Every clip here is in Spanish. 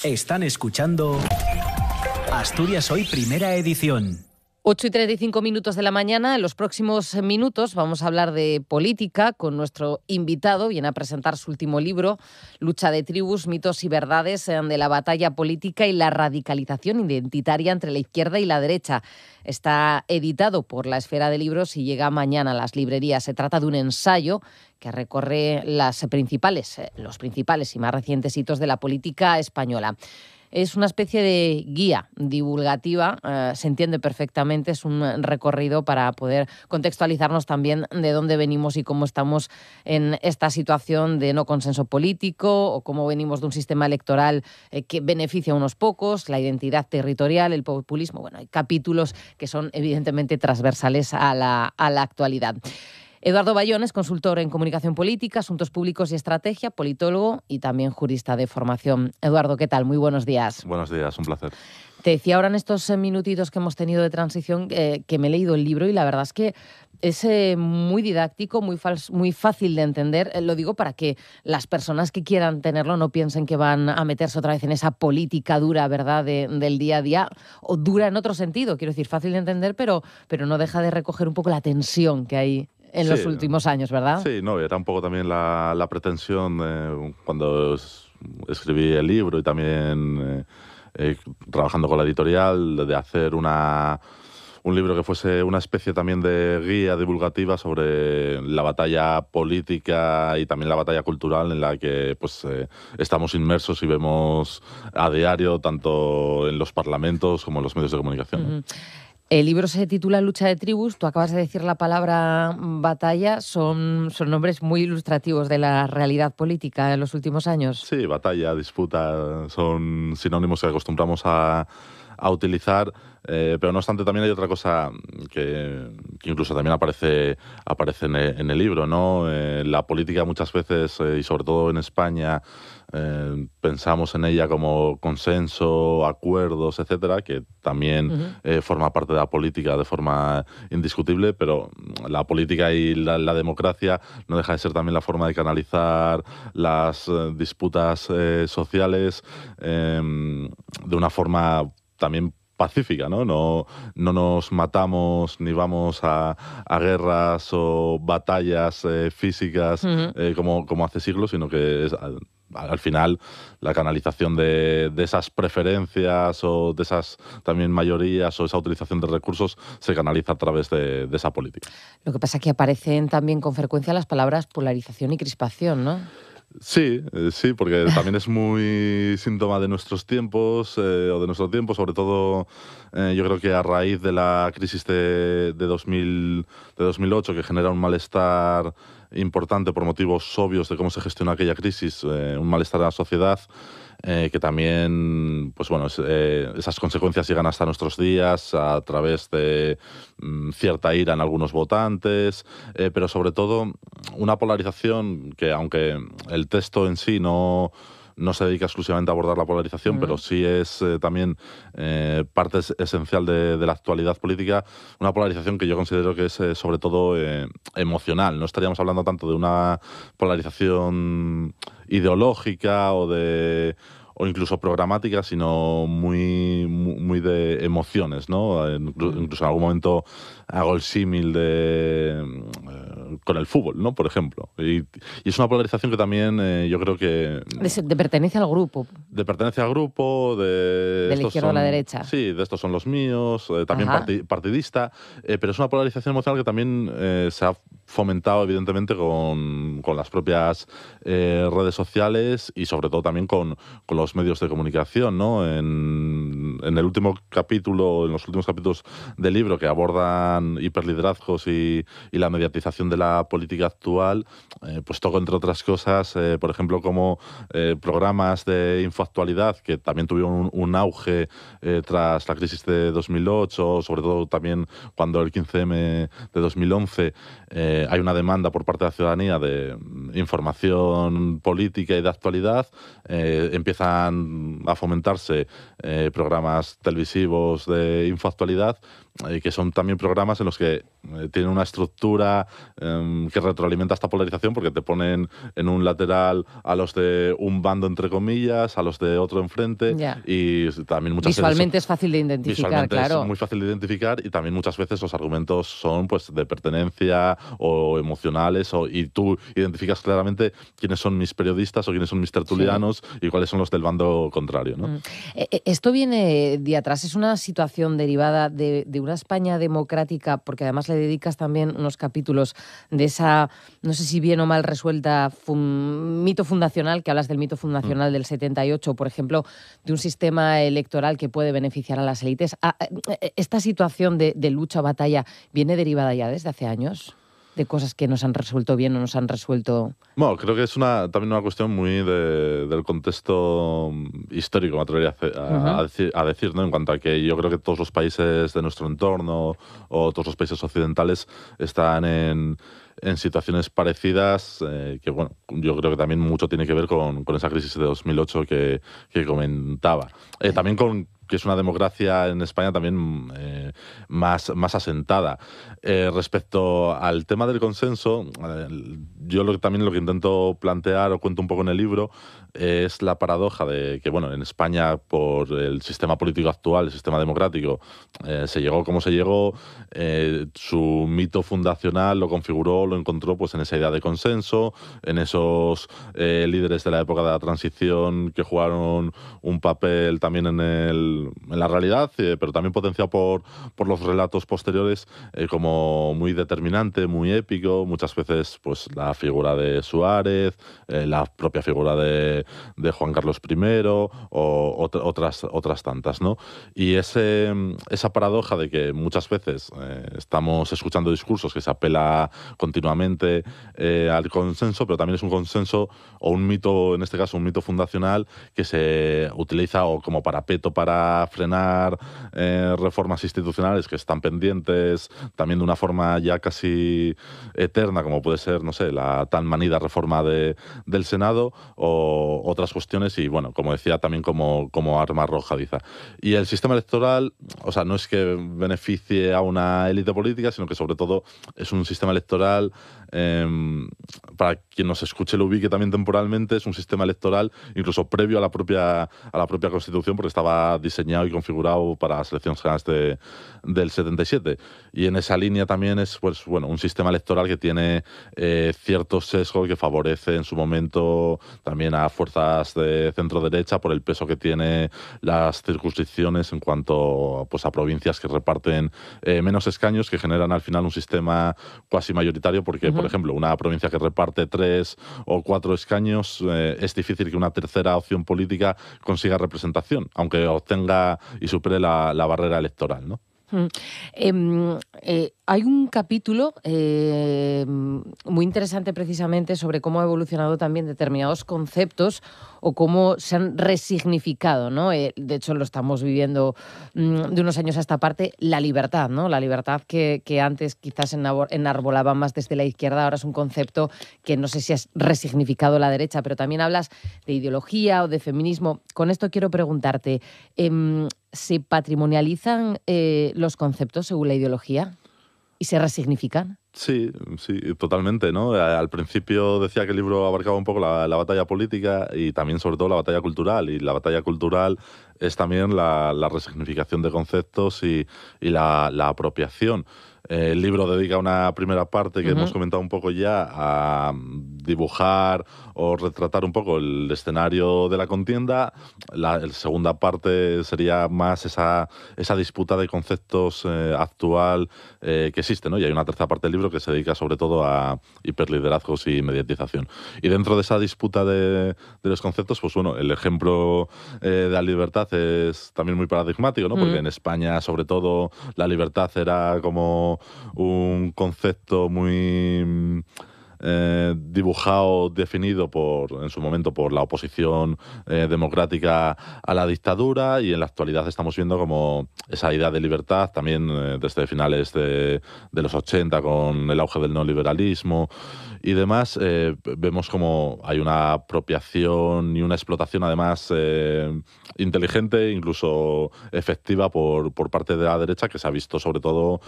Están escuchando Asturias Hoy Primera Edición. 8:35 de la mañana. En los próximos minutos vamos a hablar de política con nuestro invitado. Viene a presentar su último libro, Lucha de tribus, mitos y verdades de la batalla política y la radicalización identitaria entre la izquierda y la derecha. Está editado por La Esfera de Libros y llega mañana a las librerías. Se trata de un ensayo que recorre los principales y más recientes hitos de la política española. Es una especie de guía divulgativa, se entiende perfectamente, es un recorrido para poder contextualizarnos también de dónde venimos y cómo estamos en esta situación de no consenso político o cómo venimos de un sistema electoral que beneficia a unos pocos, la identidad territorial, el populismo. Bueno, hay capítulos que son evidentemente transversales a la actualidad. Eduardo Bayón es consultor en comunicación política, asuntos públicos y estrategia, politólogo y también jurista de formación. Eduardo, ¿qué tal? Muy buenos días. Buenos días, un placer. Te decía ahora en estos minutitos que hemos tenido de transición que me he leído el libro y la verdad es que es muy didáctico, muy fácil de entender. Lo digo para que las personas que quieran tenerlo no piensen que van a meterse otra vez en esa política dura, ¿verdad?, del día a día, o dura en otro sentido. Quiero decir, fácil de entender, pero no deja de recoger un poco la tensión que hay en los últimos años, ¿verdad? Sí, no, era un poco también la pretensión cuando escribí el libro y también trabajando con la editorial, de hacer un libro que fuese una especie también de guía divulgativa sobre la batalla política y también la batalla cultural en la que estamos inmersos y vemos a diario, tanto en los parlamentos como en los medios de comunicación, ¿no? El libro se titula Lucha de tribus. Tú acabas de decir la palabra batalla. Son nombres muy ilustrativos de la realidad política en los últimos años. Sí, batalla, disputa, son sinónimos que acostumbramos a utilizar, pero no obstante también hay otra cosa que incluso también aparece en el libro, ¿no? La política muchas veces, y sobre todo en España, pensamos en ella como consenso, acuerdos, etcétera, que también forma parte de la política de forma indiscutible, pero la política y la democracia no deja de ser también la forma de canalizar las disputas sociales de una forma también pacífica, ¿no? No nos matamos ni vamos a guerras o batallas físicas como hace siglos, sino que es al final la canalización de esas preferencias o de esas también mayorías o esa utilización de recursos se canaliza a través de esa política. Lo que pasa es que aparecen también con frecuencia las palabras polarización y crispación, ¿no? Sí, porque también es muy síntoma de nuestros tiempos, o de nuestro tiempo, sobre todo yo creo que a raíz de la crisis de 2008, que genera un malestar importante por motivos obvios de cómo se gestionó aquella crisis, un malestar en la sociedad, que también, esas consecuencias llegan hasta nuestros días a través de cierta ira en algunos votantes, pero sobre todo una polarización que, aunque el texto en sí no se dedica exclusivamente a abordar la polarización, pero sí es también parte esencial de la actualidad política, una polarización que yo considero que es sobre todo emocional. No estaríamos hablando tanto de una polarización ideológica o incluso programática, sino muy de emociones, ¿no? Incluso en algún momento hago el símil con el fútbol, ¿no? Por ejemplo. Y es una polarización que también yo creo que... De pertenece al grupo. De pertenencia al grupo, de la izquierda o la derecha. Sí, de estos son los míos, también partidista, pero es una polarización emocional que también se ha fomentado evidentemente con las propias redes sociales y sobre todo también con los medios de comunicación, ¿no? En el último capítulo, en los últimos capítulos del libro que abordan hiperliderazgos y la mediatización de la política actual, pues toco, entre otras cosas, por ejemplo, como programas de infoactualidad que también tuvieron un auge tras la crisis de 2008, sobre todo también cuando el 15M de 2011 hay una demanda por parte de la ciudadanía de información política y de actualidad, empiezan a fomentarse programas televisivos de infoactualidad, que son también programas en los que tienen una estructura que retroalimenta esta polarización, porque te ponen en un lateral a los de un bando, entre comillas, a los de otro enfrente, y también muchas visualmente veces... es fácil de identificar, claro. Es muy fácil de identificar, y también muchas veces los argumentos son pues de pertenencia o emocionales, y tú identificas claramente quiénes son mis periodistas o quiénes son mis tertulianos y cuáles son los del bando contrario, ¿no? Esto viene de atrás, es una situación derivada de una España democrática, porque además le dedicas también unos capítulos de esa, no sé si bien o mal resuelta, mito fundacional, que hablas del mito fundacional del 78, por ejemplo, de un sistema electoral que puede beneficiar a las élites. ¿Esta situación de lucha o batalla viene derivada ya desde hace años? ¿De cosas que nos han resuelto bien o nos han resuelto...? Bueno, creo que es también una cuestión muy del contexto histórico, me atrevería a decir, ¿no? En cuanto a que yo creo que todos los países de nuestro entorno o todos los países occidentales están en situaciones parecidas, que bueno, yo creo que también mucho tiene que ver con esa crisis de 2008 que comentaba. También que es una democracia en España también más asentada. Respecto al tema del consenso, yo también lo que intento plantear o cuento un poco en el libro es la paradoja de que, bueno, en España, por el sistema político actual, el sistema democrático, se llegó como se llegó. Su mito fundacional lo configuró, lo encontró pues en esa idea de consenso, en esos líderes de la época de la transición que jugaron un papel también en la realidad, pero también potenciado por los relatos posteriores, como muy determinante, muy épico. Muchas veces pues la figura de Suárez, la propia figura de Juan Carlos I o otras tantas, ¿no? Y esa paradoja de que muchas veces estamos escuchando discursos que se apela continuamente al consenso, pero también es un consenso o un mito, en este caso un mito fundacional, que se utiliza o como parapeto para frenar reformas institucionales que están pendientes, también de una forma ya casi eterna, como puede ser, no sé, la tan manida reforma del Senado o otras cuestiones, y bueno, como decía, también como arma arrojadiza. Y el sistema electoral, o sea, no es que beneficie a una élite política, sino que sobre todo es un sistema electoral, para quien nos escuche lo ubique también temporalmente, es un sistema electoral incluso previo a la propia Constitución, porque estaba diseñado y configurado para las elecciones generales del 77. Y en esa línea también es, pues, bueno, un sistema electoral que tiene cierto sesgo que favorece en su momento también a fuerzas de centro-derecha por el peso que tiene las circunscripciones en cuanto pues, a provincias que reparten menos escaños, que generan al final un sistema cuasi mayoritario, porque, por ejemplo, una provincia que reparte 3 o 4 escaños, es difícil que una tercera opción política consiga representación, aunque obtenga y supere la barrera electoral, ¿no? Hay un capítulo muy interesante precisamente sobre cómo ha evolucionado también determinados conceptos o cómo se han resignificado, ¿no? De hecho, lo estamos viviendo de unos años a esta parte, la libertad, ¿no? La libertad que antes quizás enarbolaba más desde la izquierda, ahora es un concepto que no sé si has resignificado la derecha, pero también hablas de ideología o de feminismo. Con esto quiero preguntarte, ¿se patrimonializan los conceptos según la ideología y se resignifican? Sí, totalmente, ¿no? Al principio decía que el libro abarcaba un poco la batalla política y también, sobre todo, la batalla cultural. Y la batalla cultural es también la resignificación de conceptos y la apropiación. El libro dedica una primera parte que hemos comentado un poco ya a dibujar o retratar un poco el escenario de la contienda. La segunda parte sería más esa disputa de conceptos actual que existe, ¿no? Y hay una tercera parte del libro que se dedica sobre todo a hiperliderazgos y mediatización. Y dentro de esa disputa de los conceptos, pues bueno, el ejemplo de la libertad es también muy paradigmático, ¿no? Porque en España, sobre todo, la libertad era como un concepto muy dibujado, definido en su momento por la oposición democrática a la dictadura, y en la actualidad estamos viendo como esa idea de libertad también desde finales de los 80 con el auge del neoliberalismo y demás, vemos como hay una apropiación y una explotación además inteligente, incluso efectiva por parte de la derecha, que se ha visto sobre todo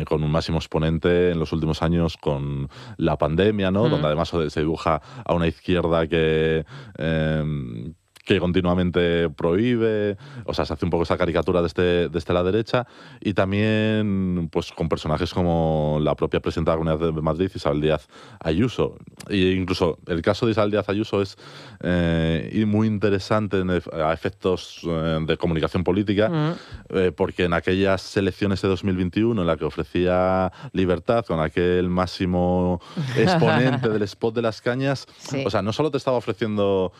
con un máximo exponente en los últimos años con la pandemia, ¿no? Donde además se dibuja a una izquierda que continuamente prohíbe, o sea, se hace un poco esa caricatura desde la derecha, y también pues con personajes como la propia presidenta de la Comunidad de Madrid, Isabel Díaz Ayuso. E incluso el caso de Isabel Díaz Ayuso es muy interesante a efectos de comunicación política, porque en aquellas elecciones de 2021 en la que ofrecía libertad con aquel máximo exponente del spot de las cañas, o sea, no solo te estaba ofreciendo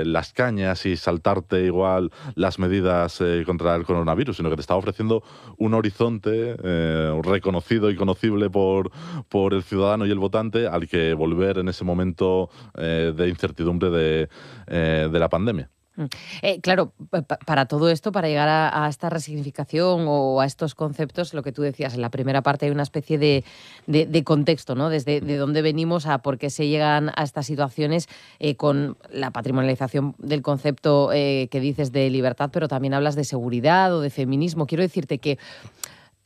las cañas y saltarte igual las medidas contra el coronavirus, sino que te estaba ofreciendo un horizonte reconocido y conocible por el ciudadano y el votante al que volver en ese momento de incertidumbre de la pandemia. Claro, para todo esto, para llegar a esta resignificación o a estos conceptos, lo que tú decías, en la primera parte hay una especie de contexto, ¿no? Desde de dónde venimos a por qué se llegan a estas situaciones, con la patrimonialización del concepto que dices de libertad, pero también hablas de seguridad o de feminismo. Quiero decirte que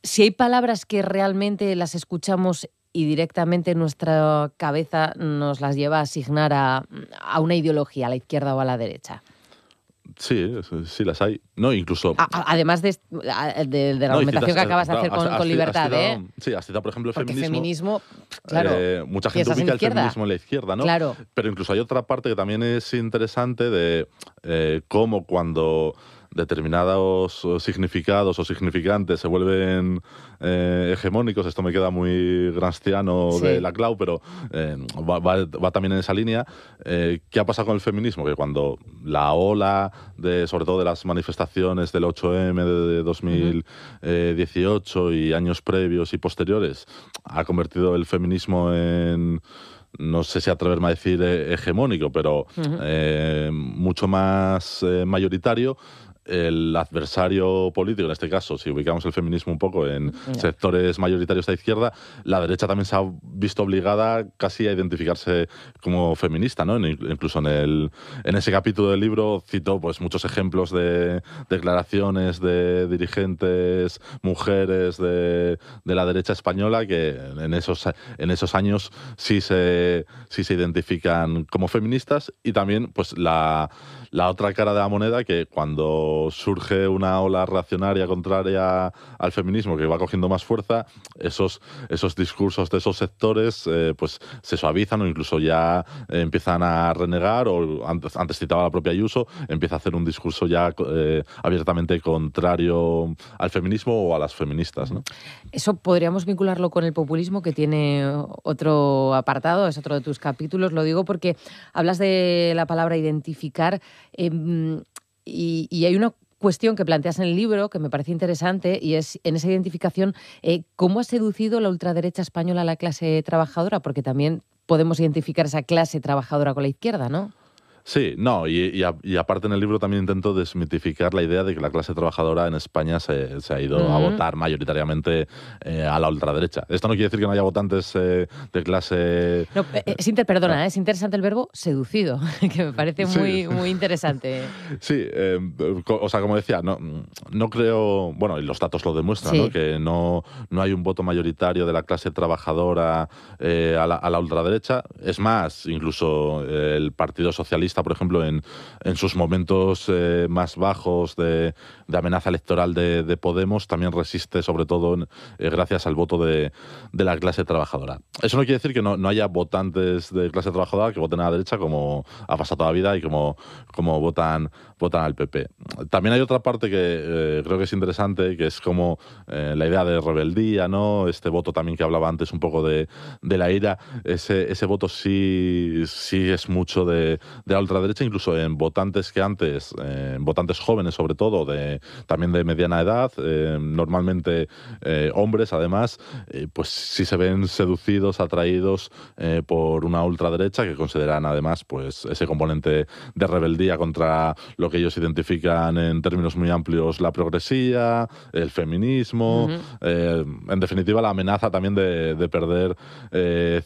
si hay palabras que realmente las escuchamos y directamente nuestra cabeza nos las lleva a asignar a una ideología, a la izquierda o a la derecha. Sí, sí las hay. No, incluso... Además de la argumentación que acabas de hacer con libertad, Sí, has citado, por ejemplo, el porque feminismo. Claro, mucha gente ubica el feminismo en la izquierda, ¿no? Claro. Pero incluso hay otra parte que también es interesante de cómo cuando determinados significados o significantes se vuelven hegemónicos. Esto me queda muy gramsciano de la Clau, pero va también en esa línea. ¿Qué ha pasado con el feminismo? Que cuando la ola, sobre todo de las manifestaciones del 8M de 2018 y años previos y posteriores, ha convertido el feminismo en... no sé si atreverme a decir hegemónico, pero mucho más mayoritario. El adversario político, en este caso, si ubicamos el feminismo un poco en sectores mayoritarios de la izquierda, la derecha también se ha visto obligada casi a identificarse como feminista, ¿no? Incluso en ese capítulo del libro cito pues muchos ejemplos de declaraciones de dirigentes mujeres de la derecha española que en esos años sí se identifican como feministas, y también pues la otra cara de la moneda, que cuando surge una ola reaccionaria contraria al feminismo que va cogiendo más fuerza, esos discursos de esos sectores pues se suavizan o incluso ya empiezan a renegar, o antes citaba la propia Ayuso, empieza a hacer un discurso ya abiertamente contrario al feminismo o a las feministas, ¿no? Eso podríamos vincularlo con el populismo, que tiene otro apartado, es otro de tus capítulos. Lo digo porque hablas de la palabra identificar, y hay una cuestión que planteas en el libro que me parece interesante, y es en esa identificación cómo ha seducido la ultraderecha española a la clase trabajadora, porque también podemos identificar esa clase trabajadora con la izquierda, ¿no? Sí, no, y aparte en el libro también intento desmitificar la idea de que la clase trabajadora en España se ha ido a votar mayoritariamente a la ultraderecha. Esto no quiere decir que no haya votantes de clase... No, es interesante el verbo seducido, que me parece muy interesante. Sí, o sea, como decía, no creo... Bueno, y los datos lo demuestran, ¿no? Que no hay un voto mayoritario de la clase trabajadora a la ultraderecha. Es más, incluso el Partido Socialista, por ejemplo, en sus momentos más bajos de amenaza electoral de Podemos, también resiste, sobre todo gracias al voto de la clase trabajadora. Eso no quiere decir que no haya votantes de clase trabajadora que voten a la derecha, como ha pasado toda la vida, y como votan al PP. También hay otra parte que creo que es interesante, que es como la idea de rebeldía, ¿no? Este voto también que hablaba antes un poco de la ira. Ese voto sí es mucho de la ultraderecha, incluso en votantes que antes, votantes jóvenes sobre todo, también de mediana edad, normalmente hombres además, pues sí se ven seducidos, atraídos por una ultraderecha que consideran además pues ese componente de rebeldía contra lo que ellos identifican critican en términos muy amplios la progresía, el feminismo, en definitiva la amenaza también de perder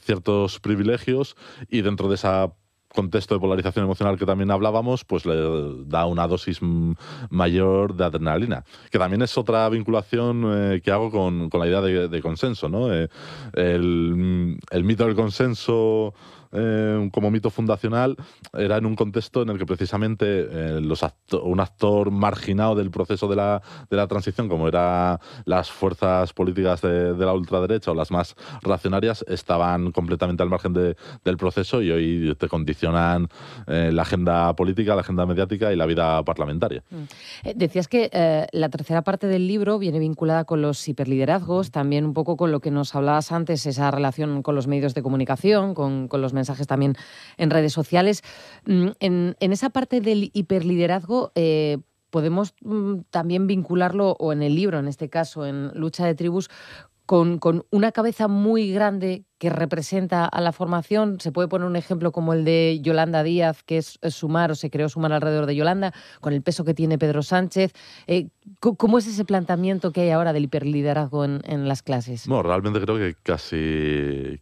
ciertos privilegios, y dentro de esa contexto de polarización emocional que también hablábamos, pues le da una dosis mayor de adrenalina, que también es otra vinculación que hago con la idea de consenso, ¿no? El mito del consenso como mito fundacional era en un contexto en el que precisamente un actor marginado del proceso de la transición, como eran las fuerzas políticas de la ultraderecha o las más reaccionarias, estaban completamente al margen del proceso, y hoy te condicionan la agenda política, la agenda mediática y la vida parlamentaria. Decías que la tercera parte del libro viene vinculada con los hiperliderazgos, también un poco con lo que nos hablabas antes, esa relación con los medios de comunicación, con los mensajes también en redes sociales. En esa parte del hiperliderazgo podemos también vincularlo, o en el libro, en este caso, en Lucha de Tribus, con una cabeza muy grande que representa a la formación. Se puede poner un ejemplo como el de Yolanda Díaz, que es Sumar, o se creó Sumar alrededor de Yolanda, con el peso que tiene Pedro Sánchez. ¿Cómo es ese planteamiento que hay ahora del hiperliderazgo en las clases? Bueno, realmente creo que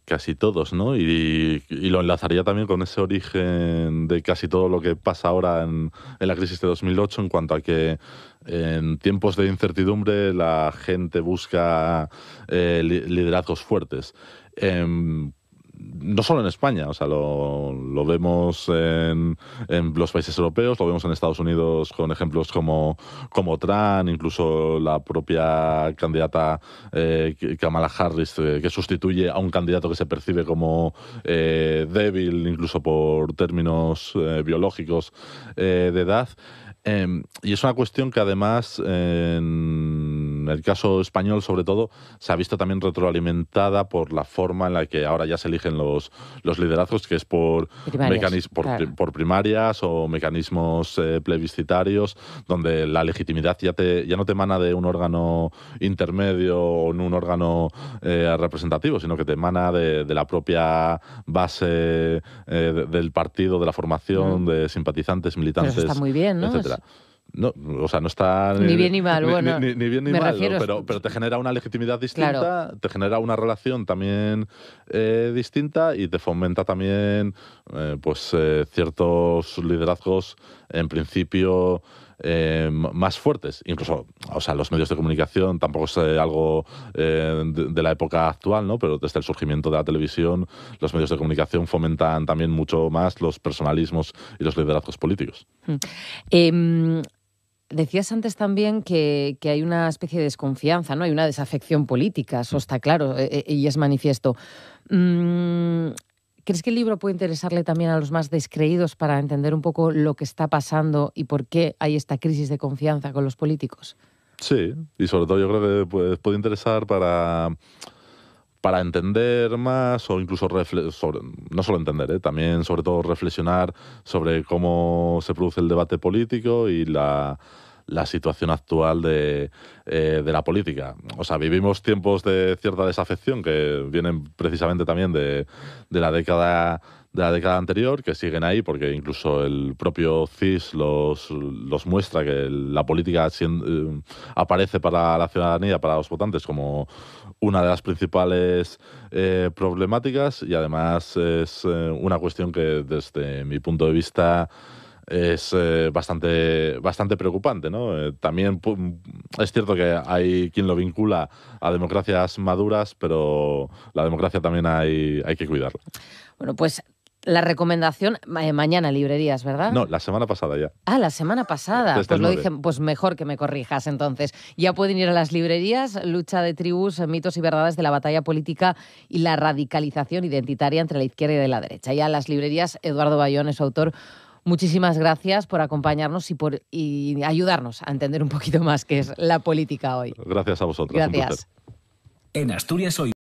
casi todos, ¿no? Y lo enlazaría también con ese origen de casi todo lo que pasa ahora en la crisis de 2008, en cuanto a que en tiempos de incertidumbre la gente busca liderazgos fuertes. No solo en España, o sea, lo vemos en los países europeos, lo vemos en Estados Unidos con ejemplos como Trump, incluso la propia candidata Kamala Harris, que sustituye a un candidato que se percibe como débil, incluso por términos biológicos de edad. Y es una cuestión que además, en el caso español sobre todo, se ha visto también retroalimentada por la forma en la que ahora ya se eligen los liderazgos, que es por primarias o mecanismos plebiscitarios, donde la legitimidad ya no te emana de un órgano intermedio o en un órgano representativo, sino que te emana de la propia base del partido, de la formación, de simpatizantes, militantes, pero eso está muy bien, ¿no? etcétera. No, o sea, no está ni bien ni mal, bueno, ni bien ni mal, pero te genera una legitimidad distinta, claro. Te genera una relación también distinta, y te fomenta también ciertos liderazgos en principio más fuertes. Incluso, o sea, los medios de comunicación tampoco es algo de la época actual, ¿no? Pero desde el surgimiento de la televisión, los medios de comunicación fomentan también mucho más los personalismos y los liderazgos políticos. Decías antes también que hay una especie de desconfianza, ¿no? Hay una desafección política, eso está claro y es manifiesto. ¿Crees que el libro puede interesarle también a los más descreídos para entender un poco lo que está pasando y por qué hay esta crisis de confianza con los políticos? Sí, y sobre todo yo creo que puede interesar para entender más, o incluso no solo entender, también sobre todo reflexionar sobre cómo se produce el debate político y la situación actual de la política. O sea, vivimos tiempos de cierta desafección que vienen precisamente también de la década anterior, que siguen ahí, porque incluso el propio CIS los muestra, que la política aparece para la ciudadanía, para los votantes, como una de las principales problemáticas, y además es una cuestión que desde mi punto de vista es bastante preocupante, ¿no? También es cierto que hay quien lo vincula a democracias maduras, pero la democracia también hay que cuidarla. Bueno, pues la recomendación, mañana librerías, ¿verdad? No, la semana pasada ya. Ah, la semana pasada. Pues lo dije, pues mejor que me corrijas entonces. Ya pueden ir a las librerías. Lucha de Tribus, mitos y verdades de la batalla política y la radicalización identitaria entre la izquierda y la derecha. Ya las librerías, Eduardo Bayón es su autor. Muchísimas gracias por acompañarnos y ayudarnos a entender un poquito más qué es la política hoy. Gracias a vosotros. Gracias. En Asturias Hoy.